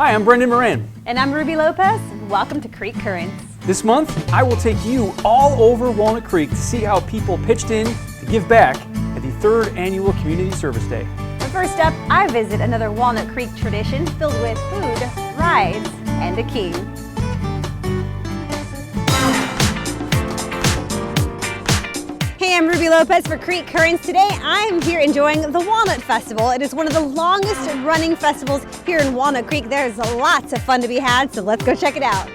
Hi, I'm Brendan Moran. And I'm Ruby Lopez. Welcome to Creek Currents. This month, I will take you all over Walnut Creek to see how people pitched in to give back at the 3rd Annual Community Service Day. But first up, I visit another Walnut Creek tradition filled with food, rides, and a king. Hey, I'm Ruby Lopez for Creek Currents. Today I'm here enjoying the Walnut Festival. It is one of the longest running festivals here in Walnut Creek. There's lots of fun to be had, so let's go check it out.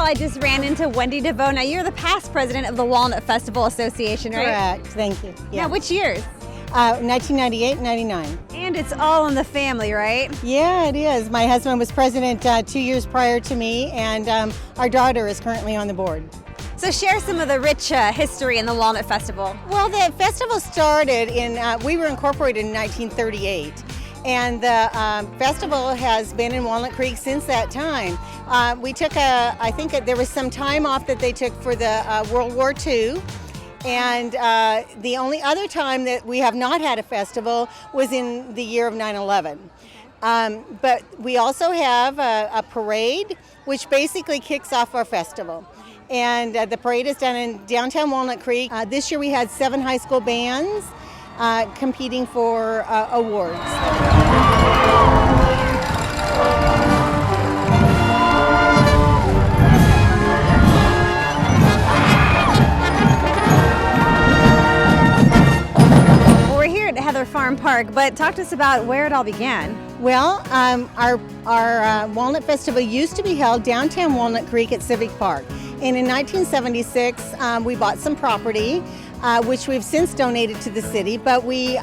I just ran into Wendy DeVoe. Now, you're the past president of the Walnut Festival Association, right? Correct, thank you. Yeah. Now, which years? 1998 and 99. And it's all in the family, right? Yeah, it is. My husband was president 2 years prior to me, and our daughter is currently on the board. So share some of the rich history in the Walnut Festival. Well, the festival started we were incorporated in 1938. And the festival has been in Walnut Creek since that time. We took I think there was some time off that they took for the World War II. And the only other time that we have not had a festival was in the year of 9/11. But we also have a parade, which basically kicks off our festival. And the parade is done in downtown Walnut Creek. This year we had 7 high school bands competing for awards. Well, we're here at Heather Farm Park, but talk to us about where it all began. Well, our Walnut Festival used to be held downtown Walnut Creek at Civic Park. And in 1976, we bought some property, which we've since donated to the city, but we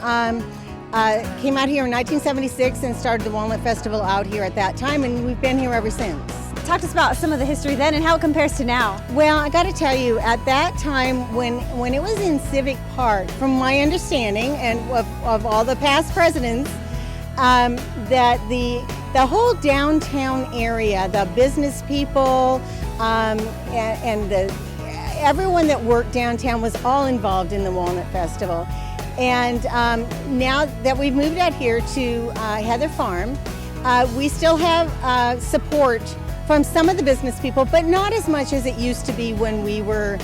came out here in 1976 and started the Walnut Festival out here at that time, and we've been here ever since. Talk to us about some of the history then and how it compares to now. Well, I got to tell you, at that time when it was in Civic Park, from my understanding and of all the past presidents, that the whole downtown area, the business people, and everyone that worked downtown was all involved in the Walnut Festival. And now that we've moved out here to Heather Farm, we still have support from some of the business people, but not as much as it used to be when we were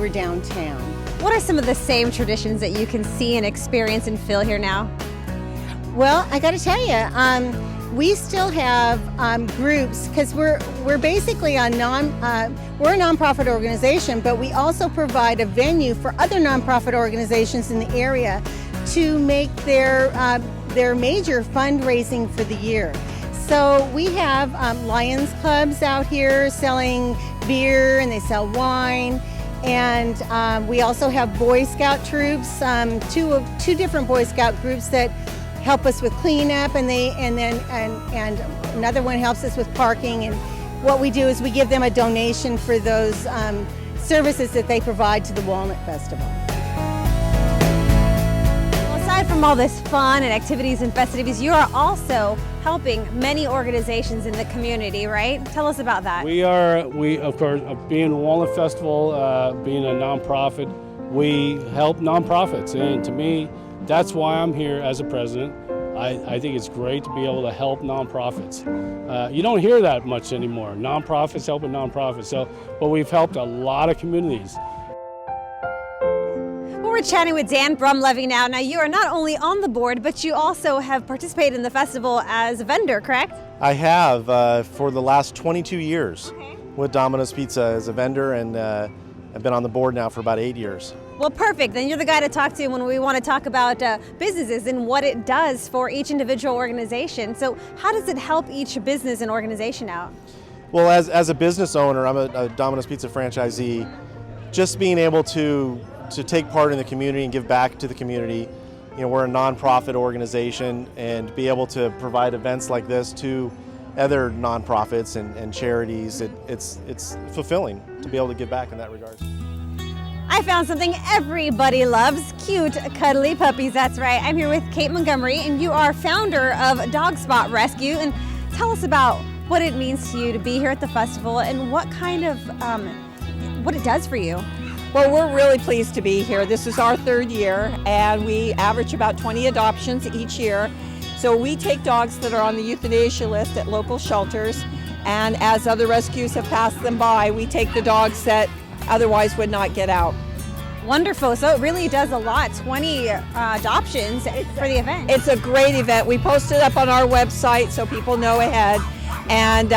downtown. What are some of the same traditions that you can see and experience and feel here now? Well, I got to tell you, we still have groups, because we're basically we're a nonprofit organization, but we also provide a venue for other nonprofit organizations in the area to make their major fundraising for the year. So we have Lions Clubs out here selling beer, and they sell wine. And we also have Boy Scout troops, two different Boy Scout groups that help us with cleanup, and another one helps us with parking. And what we do is we give them a donation for those services that they provide to the Walnut Festival. Well, aside from all this fun and activities and festivities, you are also helping many organizations in the community, right? Tell us about that. We of course, being Walnut Festival, being a nonprofit, we help nonprofits, and to me, that's why I'm here as a president. I think it's great to be able to help nonprofits. You don't hear that much anymore, nonprofits helping nonprofits, but we've helped a lot of communities. Well, we're chatting with Dan Brumlevy now. Now, you are not only on the board, but you also have participated in the festival as a vendor, correct? I have for the last 22 years with Domino's Pizza as a vendor, and I've been on the board now for about 8 years. Well, perfect. Then you're the guy to talk to when we want to talk about businesses and what it does for each individual organization. So how does it help each business and organization out? Well, as a business owner, I'm a Domino's Pizza franchisee. Just being able to to take part in the community and give back to the community. You know, we're a nonprofit organization, and be able to provide events like this to other nonprofits and charities, it's fulfilling to be able to give back in that regard. I found something everybody loves, cute, cuddly puppies. That's right. I'm here with Kate Montgomery, and you are founder of Dog Spot Rescue. And tell us about what it means to you to be here at the festival and what kind of, what it does for you. Well, we're really pleased to be here. This is our third year, and we average about 20 adoptions each year. So we take dogs that are on the euthanasia list at local shelters, and as other rescues have passed them by, we take the dogs that otherwise would not get out. Wonderful. So it really does a lot. 20 adoptions for the event. It's a great event. We post it up on our website so people know ahead, and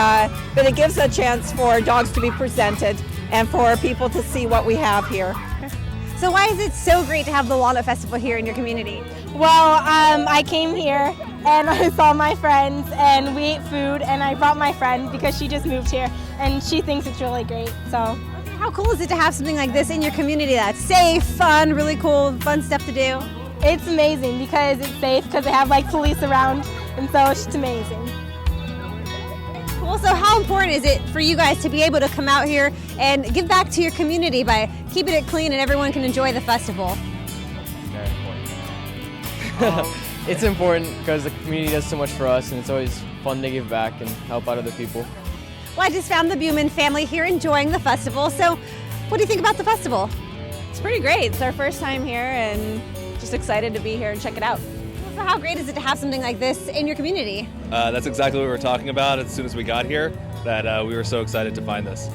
but it gives a chance for dogs to be presented and for people to see what we have here. So why is it so great to have the Walnut Festival here in your community? Well, I came here and I saw my friends and we ate food, and I brought my friend because she just moved here and she thinks it's really great. So how cool is it to have something like this in your community that's safe, fun, really cool, fun stuff to do? it's amazing because it's safe, because they have like police around, and so it's just amazing. Well, so how important is it for you guys to be able to come out here and give back to your community by keeping it clean and everyone can enjoy the festival? Very important. It's important because the community does so much for us, and it's always fun to give back and help out other people. Well, I just found the Buman family here enjoying the festival. So what do you think about the festival? It's pretty great. It's our first time here and just excited to be here and check it out. So how great is it to have something like this in your community? That's exactly what we were talking about as soon as we got here, that we were so excited to find this.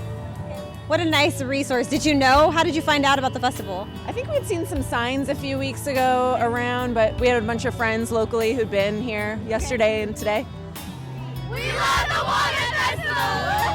What a nice resource. Did you know? How did you find out about the festival? I think we'd seen some signs a few weeks ago around, but we had a bunch of friends locally who'd been here yesterday and today. We love the Walnut Festival!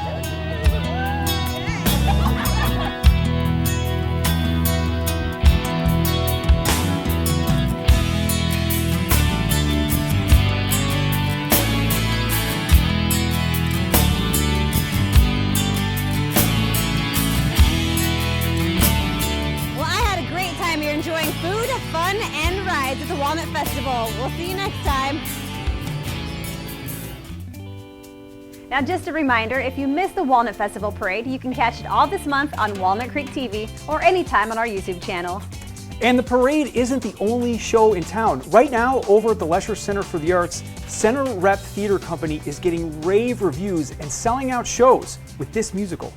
Enjoying food, fun, and rides at the Walnut Festival. We'll see you next time. Now, just a reminder, if you missed the Walnut Festival Parade, you can catch it all this month on Walnut Creek TV or anytime on our YouTube channel. And the parade isn't the only show in town. Right now, over at the Lesher Center for the Arts, Center Rep Theater Company is getting rave reviews and selling out shows with this musical.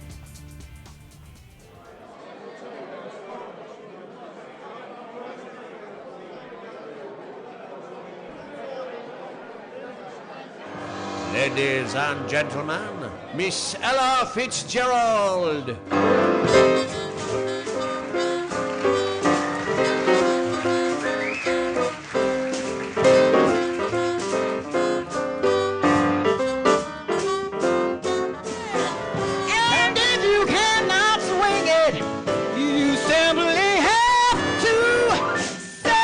Ladies and gentlemen, Miss Ella Fitzgerald. And if you cannot swing it, you simply have to sing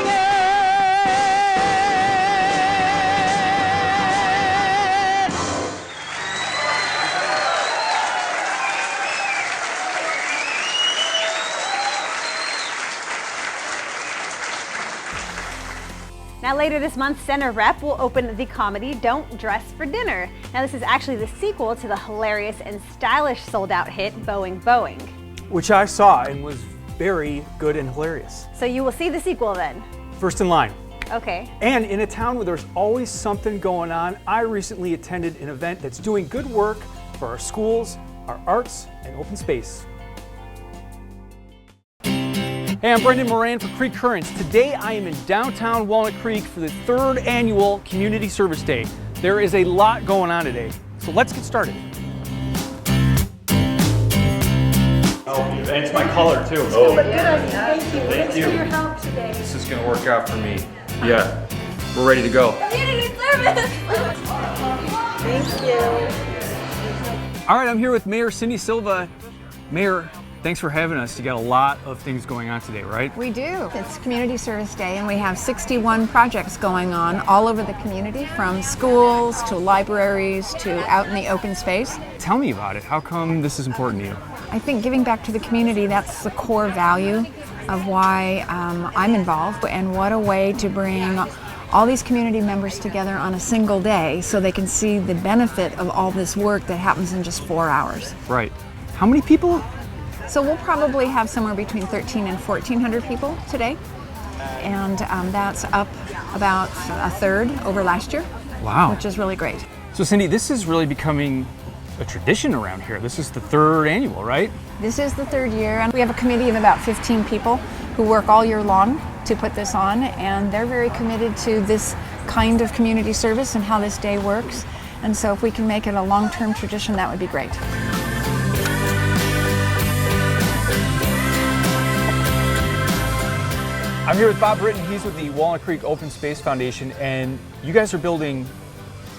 it. Now later this month, Center Rep will open the comedy Don't Dress for Dinner. Now this is actually the sequel to the hilarious and stylish sold-out hit Boeing Boeing. Which I saw and was very good and hilarious. So you will see the sequel then? First in line. Okay. And in a town where there's always something going on, I recently attended an event that's doing good work for our schools, our arts, and open space. Hey, I'm Brendan Moran for Creek Currents. Today I am in downtown Walnut Creek for the 3rd annual Community Service Day. There is a lot going on today, so let's get started. Oh, and it's my color too. Oh, Good idea. Thank you. Thank you. For your help today. This is gonna work out for me. Yeah, we're ready to go. Community service. Thank you. All right, I'm here with Mayor Cindy Silva. Mayor, thanks for having us. You got a lot of things going on today, right? We do. It's Community Service Day, and we have 61 projects going on all over the community, from schools to libraries to out in the open space. Tell me about it. How come this is important to you? I think giving back to the community, that's the core value of why I'm involved, and what a way to bring all these community members together on a single day so they can see the benefit of all this work that happens in just 4 hours. Right. How many people? So we'll probably have somewhere between 1,300 and 1,400 people today, and that's up about a third over last year. Wow. Which is really great. So Cindy, this is really becoming a tradition around here. This is the 3rd annual, right? This is the 3rd year, and we have a committee of about 15 people who work all year long to put this on, and they're very committed to this kind of community service and how this day works. And so if we can make it a long-term tradition, that would be great. I'm here with Bob Britton. He's with the Walnut Creek Open Space Foundation, and you guys are building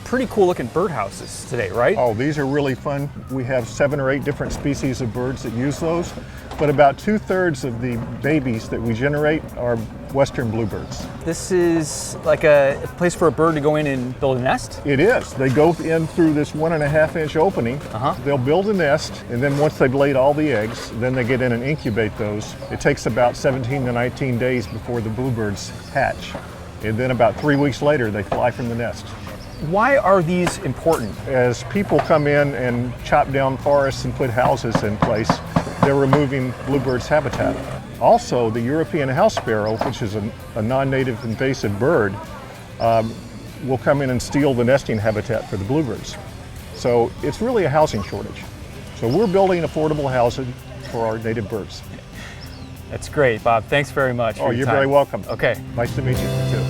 pretty cool looking birdhouses today, right? Oh, these are really fun. We have 7 or 8 different species of birds that use those, but about 2/3 of the babies that we generate are western bluebirds. This is like a place for a bird to go in and build a nest? It is. They go in through this 1.5-inch opening. They'll build a nest, and then once they've laid all the eggs, then they get in and incubate those. It takes about 17 to 19 days before the bluebirds hatch, and then about 3 weeks later they fly from the nest. Why are these important? As people come in and chop down forests and put houses in place, they're removing bluebirds' habitat. Also, the European house sparrow, which is a non-native invasive bird, will come in and steal the nesting habitat for the bluebirds. So it's really a housing shortage. So we're building affordable housing for our native birds. That's great, Bob. Thanks very much. Oh, you're very welcome. Okay. Nice to meet you, too.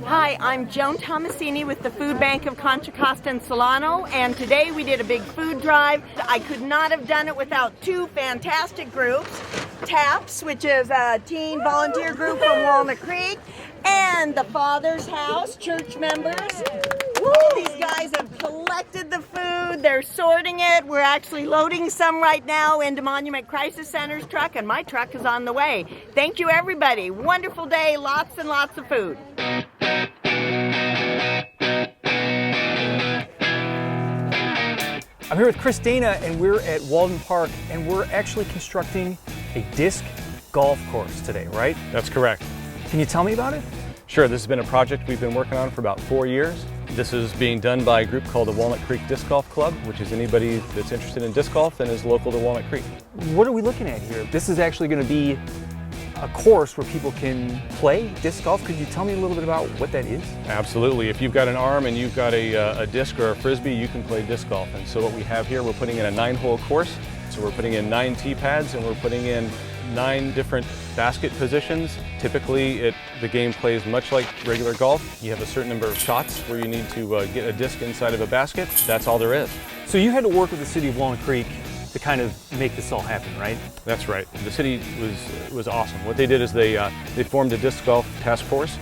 Hi, I'm Joan Tomasini with the Food Bank of Contra Costa and Solano, and today we did a big food drive. I could not have done it without 2 fantastic groups, TAPS, which is a teen volunteer group from Walnut Creek, and the Father's House, church members. All these guys have collected the food, they're sorting it. We're actually loading some right now into Monument Crisis Center's truck, and my truck is on the way. Thank you, everybody. Wonderful day, lots and lots of food. I'm here with Chris Dana, and we're at Walden Park, and we're actually constructing a disc golf course today, right? That's correct. Can you tell me about it? Sure, this has been a project we've been working on for about 4 years. This is being done by a group called the Walnut Creek Disc Golf Club, which is anybody that's interested in disc golf and is local to Walnut Creek. What are we looking at here? This is actually going to be a course where people can play disc golf. Could you tell me a little bit about what that is? Absolutely. If you've got an arm and you've got a disc or a frisbee, you can play disc golf. And so what we have here, we're putting in a 9-hole course. So we're putting in 9 tee pads, and we're putting in 9 different basket positions. Typically, the game plays much like regular golf. You have a certain number of shots where you need to get a disc inside of a basket. That's all there is. So you had to work with the city of Walnut Creek to kind of make this all happen, right? That's right. The city was awesome. What they did is they formed a disc golf task force,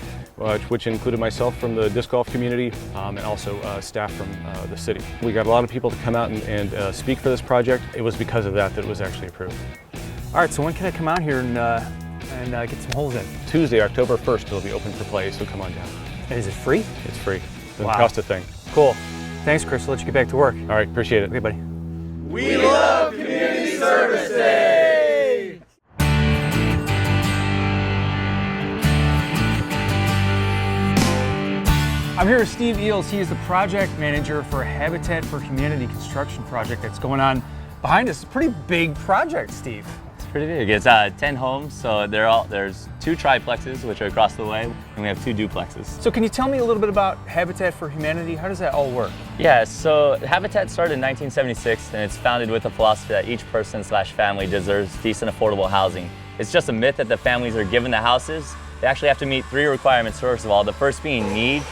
which included myself from the disc golf community and also staff from the city. We got a lot of people to come out and speak for this project. It was because of that it was actually approved. All right, so when can I come out here and get some holes in? Tuesday, October 1st, it'll be open for play, so come on down. And is it free? It's free. Doesn't Wow. cost a thing. Cool. Thanks, Chris. I'll let you get back to work. All right, appreciate it. Okay, buddy. We love Community Service Day! I'm here with Steve Eels. He is the project manager for a Habitat for Humanity construction project that's going on behind us. It's a pretty big project, Steve. It's pretty big. It's 10 homes, so there's 2 triplexes, which are across the way, and we have 2 duplexes. So can you tell me a little bit about Habitat for Humanity? How does that all work? Yeah, so Habitat started in 1976, and it's founded with the philosophy that each person/family deserves decent, affordable housing. It's just a myth that the families are given the houses. They actually have to meet 3 requirements, first of all. The first being need.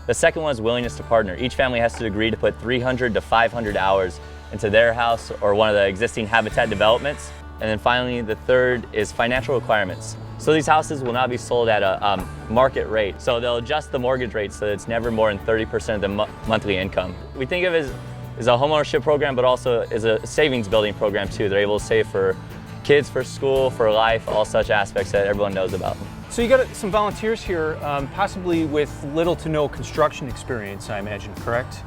The second one is willingness to partner. Each family has to agree to put 300 to 500 hours into their house or one of the existing Habitat developments. And then finally, the third is financial requirements. So these houses will not be sold at a market rate. So they'll adjust the mortgage rate so that it's never more than 30% of the monthly income. We think of it as a homeownership program, but also as a savings building program too. They're able to save for kids, for school, for life, all such aspects that everyone knows about. So you got some volunteers here, possibly with little to no construction experience, I imagine, correct?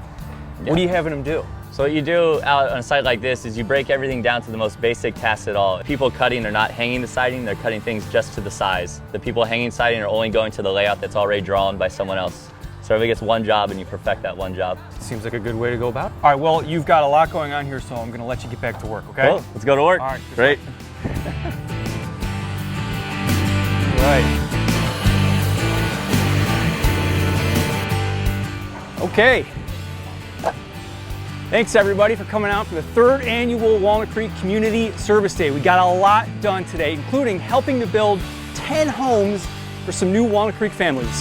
What are you having them do? So what you do out on a site like this is you break everything down to the most basic tasks at all. People cutting are not hanging the siding, they're cutting things just to the size. The people hanging siding are only going to the layout that's already drawn by someone else. So everybody gets one job and you perfect that one job. Seems like a good way to go about it. All right, well, you've got a lot going on here, so I'm gonna let you get back to work, okay? Cool, let's go to work. All right, great. Right. Okay. Thanks everybody for coming out for the 3rd annual Walnut Creek Community Service Day. We got a lot done today, including helping to build 10 homes for some new Walnut Creek families.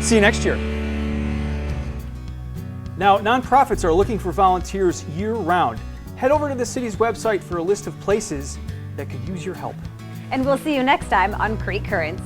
See you next year. Now, nonprofits are looking for volunteers year-round. Head over to the city's website for a list of places that could use your help. And we'll see you next time on Creek Currents.